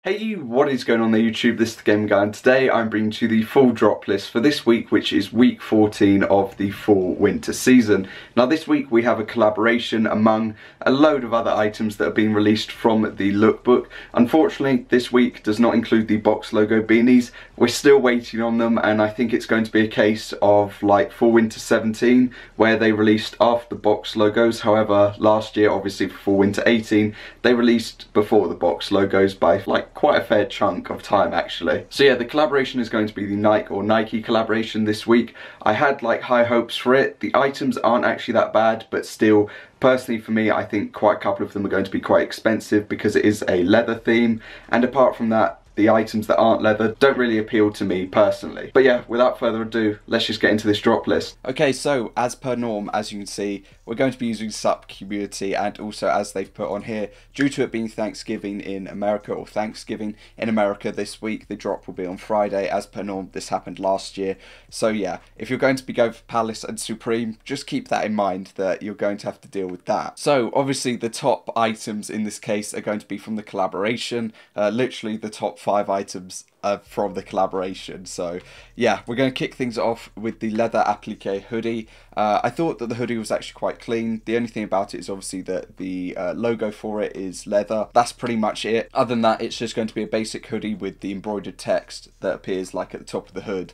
Hey you, what is going on there YouTube? This is the Game Guy and today I'm bringing to you the full drop list for this week, which is week 14 of the fall winter season. Now this week we have a collaboration among a load of other items that have been released from the lookbook. Unfortunately this week does not include the box logo beanies. We're still waiting on them, and I think it's going to be a case of like fall winter 17 where they released after the box logos. However, last year obviously for fall winter 18 they released before the box logos by like quite a fair chunk of time actually. So yeah, the collaboration is going to be the Nike collaboration this week. I had like high hopes for it. The items aren't actually that bad, but still, personally for me, I think quite a couple of them are going to be quite expensive because it is a leather theme, and apart from that, the items that aren't leather don't really appeal to me personally. But yeah, without further ado, let's just get into this drop list. Okay, so as per norm, as you can see, we're going to be using SUP community, and also as they've put on here, due to it being Thanksgiving in America, or Thanksgiving in America this week, the drop will be on Friday. As per norm, this happened last year. So yeah, if you're going to be going for Palace and Supreme, just keep that in mind that you're going to have to deal with that. So obviously the top items in this case are going to be from the collaboration, literally the top 5 items from the collaboration. So yeah, we're going to kick things off with the leather applique hoodie. I thought that the hoodie was actually quite clean. The only thing about it is obviously that the logo for it is leather. That's pretty much it. Other than that, it's just going to be a basic hoodie with the embroidered text that appears like at the top of the hood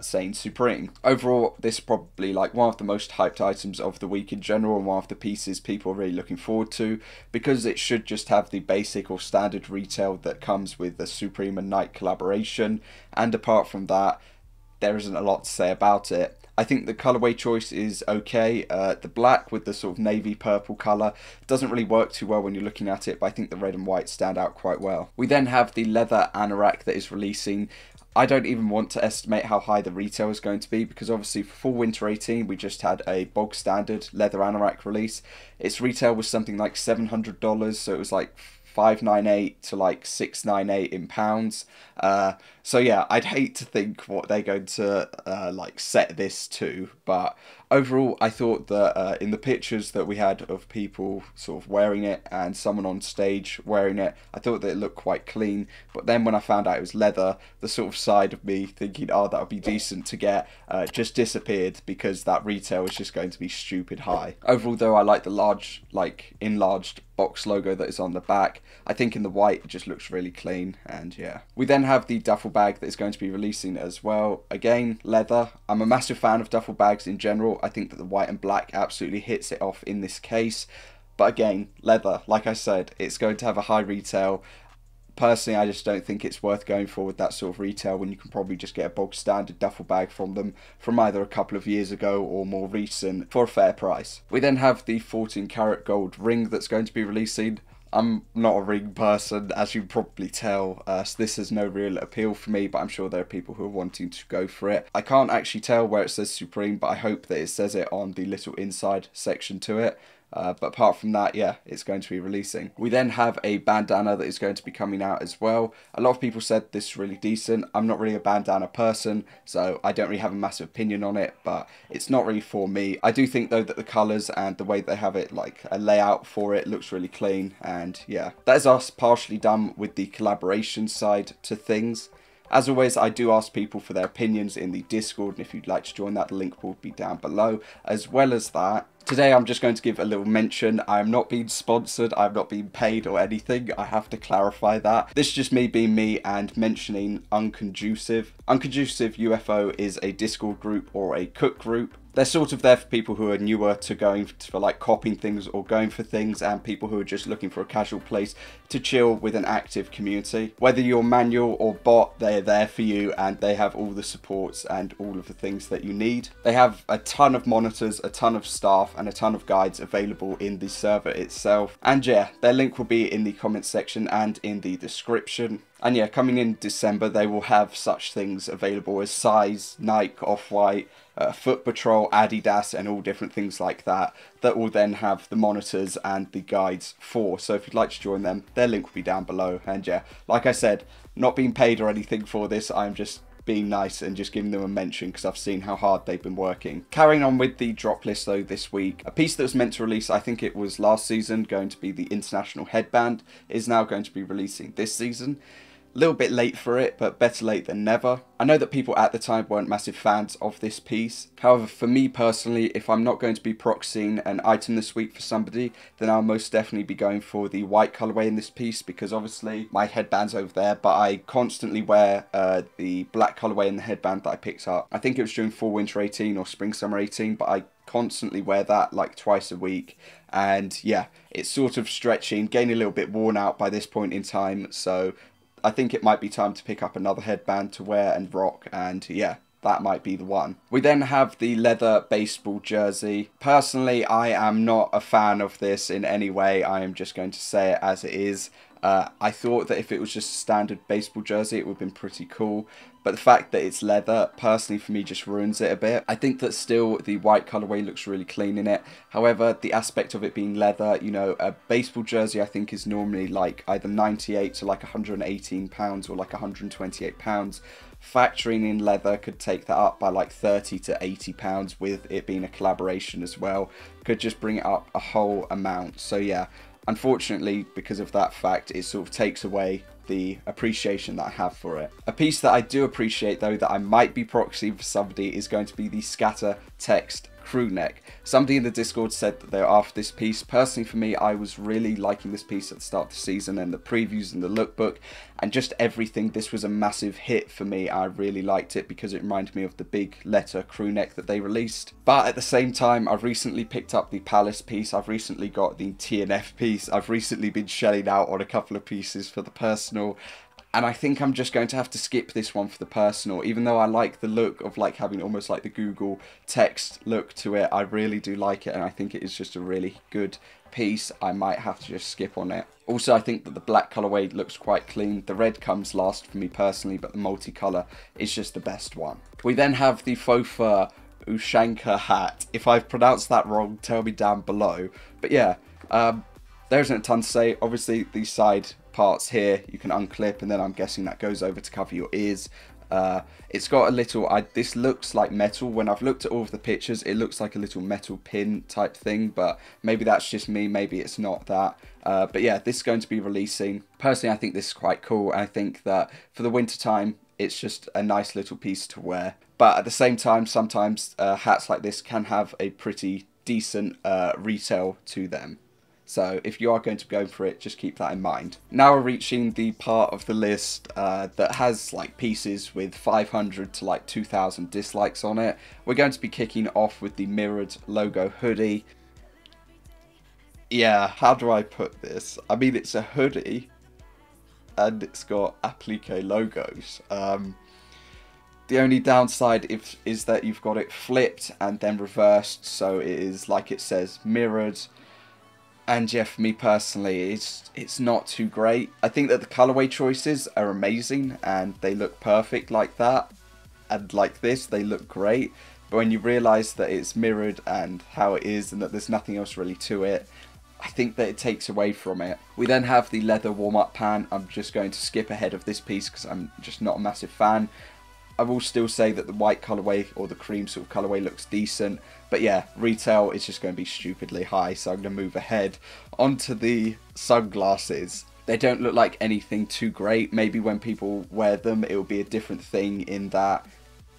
saying Supreme. Overall, this is probably like one of the most hyped items of the week in general, and one of the pieces people are really looking forward to, because it should just have the basic or standard retail that comes with the Supreme and Nike collaboration, and apart from that, there isn't a lot to say about it. I think the colourway choice is okay. The black with the sort of navy purple colour doesn't really work too well when you're looking at it, but I think the red and white stand out quite well. We then have the leather anorak that is releasing. I don't even want to estimate how high the retail is going to be, because obviously for fall winter 18 we just had a bog standard leather anorak release. Its retail was something like $700, so it was like $598 to like $698 in pounds. So yeah, I'd hate to think what they're going to like set this to, but overall I thought that in the pictures that we had of people sort of wearing it and someone on stage wearing it, I thought that it looked quite clean. But then when I found out it was leather, the sort of side of me thinking, oh, that would be decent to get, just disappeared, because that retail is just going to be stupid high. Overall though, I like the large, like enlarged box logo that is on the back. I think in the white it just looks really clean, and yeah. We then have the duffel bag that is going to be releasing as well. Again, leather. I'm a massive fan of duffel bags in general. I think that the white and black absolutely hits it off in this case. But again, leather, like I said, it's going to have a high retail. Personally, I just don't think it's worth going for with that sort of retail when you can probably just get a bog standard duffel bag from them from either a couple of years ago or more recent for a fair price. We then have the 14 karat gold ring that's going to be releasing. I'm not a ring person, as you can probably tell, so this has no real appeal for me, but I'm sure there are people who are wanting to go for it. I can't actually tell where it says Supreme, but I hope that it says it on the little inside section to it. But apart from that, yeah, it's going to be releasing. We then have a bandana that is going to be coming out as well. A lot of people said this is really decent. I'm not really a bandana person, so I don't really have a massive opinion on it, but it's not really for me. I do think though that the colours and the way they have it, like a layout for it, looks really clean, and yeah. That is us partially done with the collaboration side to things. As always, I do ask people for their opinions in the Discord, and if you'd like to join that, the link will be down below. As well as that, today I'm just going to give a little mention. I am not being sponsored, I'm not being paid or anything, I have to clarify that. This is just me being me and mentioning Unconducive. Unconducive UFO is a Discord group or a cook group. They're sort of there for people who are newer to going for like copying things or going for things, and people who are just looking for a casual place to chill with an active community. Whether you're manual or bot, they're there for you, and they have all the supports and all of the things that you need. They have a ton of monitors, a ton of staff, and a ton of guides available in the server itself. And yeah, their link will be in the comments section and in the description. And yeah, coming in December, they will have such things available as Size, Nike, Off-White, Foot Patrol, Adidas, and all different things like that, that will then have the monitors and the guides for. So if you'd like to join them, their link will be down below. And yeah, like I said, not being paid or anything for this, I'm just being nice and just giving them a mention because I've seen how hard they've been working. Carrying on with the drop list though this week, a piece that was meant to release, I think it was last season, going to be the International Headband, is now going to be releasing this season. A little bit late for it, but better late than never. I know that people at the time weren't massive fans of this piece. However, for me personally, if I'm not going to be proxying an item this week for somebody, then I'll most definitely be going for the white colourway in this piece, because obviously my headband's over there, but I constantly wear the black colourway in the headband that I picked up. I think it was during Fall Winter 18 or Spring Summer 18, but I constantly wear that like twice a week. And yeah, it's sort of stretching, getting a little bit worn out by this point in time, so I think it might be time to pick up another headband to wear and rock, and yeah, that might be the one. We then have the leather baseball jersey. Personally, I am not a fan of this in any way. I am just going to say it as it is. I thought that if it was just a standard baseball jersey, it would have been pretty cool. But the fact that it's leather, personally for me, just ruins it a bit. I think that still the white colourway looks really clean in it. However, the aspect of it being leather, you know, a baseball jersey I think is normally like either 98 to like £118 or like £128. Factoring in leather could take that up by like £30 to £80 with it being a collaboration as well. Could just bring it up a whole amount. So yeah, unfortunately, because of that fact, it sort of takes away the appreciation that I have for it. A piece that I do appreciate though, that I might be proxying for somebody, is going to be the scatter text crew neck. Somebody in the Discord said that they're after this piece. Personally for me, I was really liking this piece at the start of the season, and the previews and the lookbook and just everything. This was a massive hit for me. I really liked it because it reminded me of the big letter crew neck that they released. But at the same time, I've recently picked up the Palace piece, I've recently got the TNF piece, I've recently been shelling out on a couple of pieces for the personal, and I think I'm just going to have to skip this one for the personal. Even though I like the look of like having almost like the Google text look to it, I really do like it, and I think it is just a really good piece. I might have to just skip on it. Also, I think that the black colourway looks quite clean. The red comes last for me personally, but the multicolour is just the best one. We then have the faux fur Ushanka hat. If I've pronounced that wrong, tell me down below. But yeah, there isn't a ton to say. Obviously, these side parts here you can unclip, and then I'm guessing that goes over to cover your ears. It's got a little, this looks like metal. When I've looked at all of the pictures, it looks like a little metal pin type thing, but maybe that's just me, maybe it's not that. But yeah, this is going to be releasing. Personally, I think this is quite cool, and I think that for the winter time, it's just a nice little piece to wear. But at the same time, sometimes hats like this can have a pretty decent retail to them. So if you are going to go for it, just keep that in mind. Now we're reaching the part of the list that has like pieces with 500 to like 2,000 dislikes on it. We're going to be kicking off with the mirrored logo hoodie. Yeah, how do I put this? I mean, it's a hoodie and it's got applique logos. The only downside is that you've got it flipped and then reversed, so it is like it says mirrored. And yeah, for me personally, it's not too great. I think that the colourway choices are amazing and they look perfect like that. And like this, they look great. But when you realise that it's mirrored and how it is and that there's nothing else really to it, I think that it takes away from it. We then have the leather warm-up pan. I'm just going to skip ahead of this piece because I'm just not a massive fan. I will still say that the white colourway or the cream sort of colourway looks decent. But yeah, retail is just going to be stupidly high, so I'm going to move ahead. Onto the sunglasses. They don't look like anything too great. Maybe when people wear them, it will be a different thing in that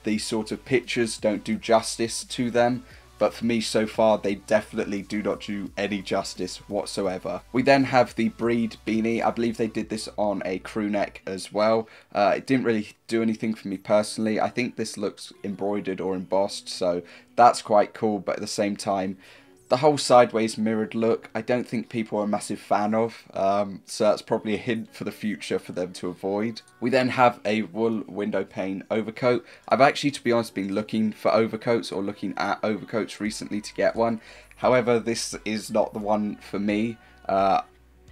these sort of pictures don't do justice to them. But for me, so far, they definitely do not do any justice whatsoever. We then have the Breed beanie. I believe they did this on a crew neck as well. It didn't really do anything for me personally. I think this looks embroidered or embossed, so that's quite cool. But at the same time, the whole sideways mirrored look, I don't think people are a massive fan of, so that's probably a hint for the future for them to avoid. We then have a wool Windowpane overcoat. I've actually, to be honest, been looking for overcoats or looking at overcoats recently to get one. However, this is not the one for me.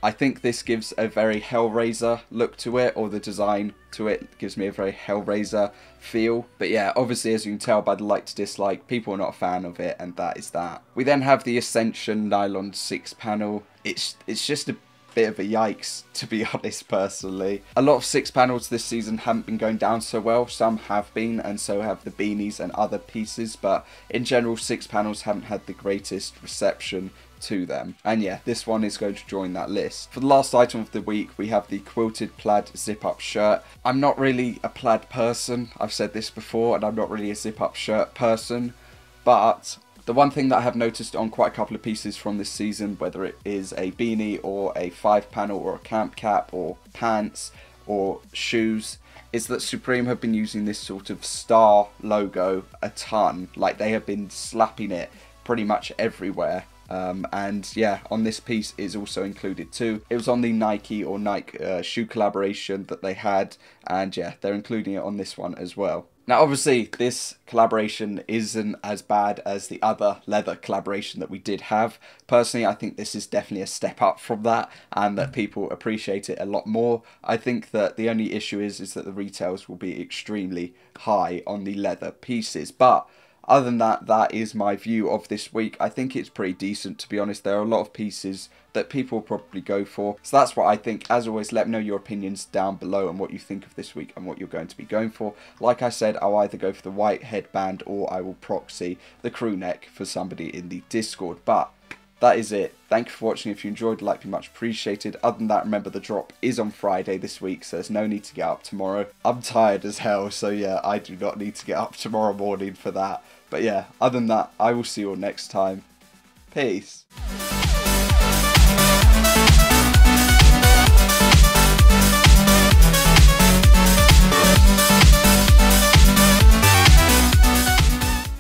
I think this gives a very Hellraiser look to it, or the design to it gives me a very Hellraiser feel. But yeah, obviously, as you can tell by the like to dislike, people are not a fan of it, and that is that. We then have the Ascension nylon 6 panel. It's just a bit of a yikes, to be honest, personally. A lot of 6 panels this season haven't been going down so well. Some have been, and so have the beanies and other pieces, but in general 6 panels haven't had the greatest reception to them. And yeah, this one is going to join that list. For the last item of the week, we have the quilted plaid zip-up shirt. I'm not really a plaid person, I've said this before, and I'm not really a zip-up shirt person, but the one thing that I have noticed on quite a couple of pieces from this season, whether it is a beanie or a 5 panel or a camp cap or pants or shoes, is that Supreme have been using this sort of star logo a ton. Like, they have been slapping it pretty much everywhere. And yeah, on this piece is also included too. It was on the Nike or Nike shoe collaboration that they had, and yeah, they're including it on this one as well. Now obviously this collaboration isn't as bad as the other leather collaboration that we did have. Personally, I think this is definitely a step up from that, and that people appreciate it a lot more. I think that the only issue is that the retails will be extremely high on the leather pieces, but other than that, that is my view of this week. I think it's pretty decent, to be honest. There are a lot of pieces that people will probably go for. So that's what I think. As always, let me know your opinions down below and what you think of this week and what you're going to be going for. Like I said, I'll either go for the white headband or I will proxy the crew neck for somebody in the Discord. But that is it. Thank you for watching. If you enjoyed, like, be much appreciated. Other than that, remember the drop is on Friday this week, so there's no need to get up tomorrow. I'm tired as hell, so yeah, I do not need to get up tomorrow morning for that. But yeah, other than that, I will see you all next time. Peace.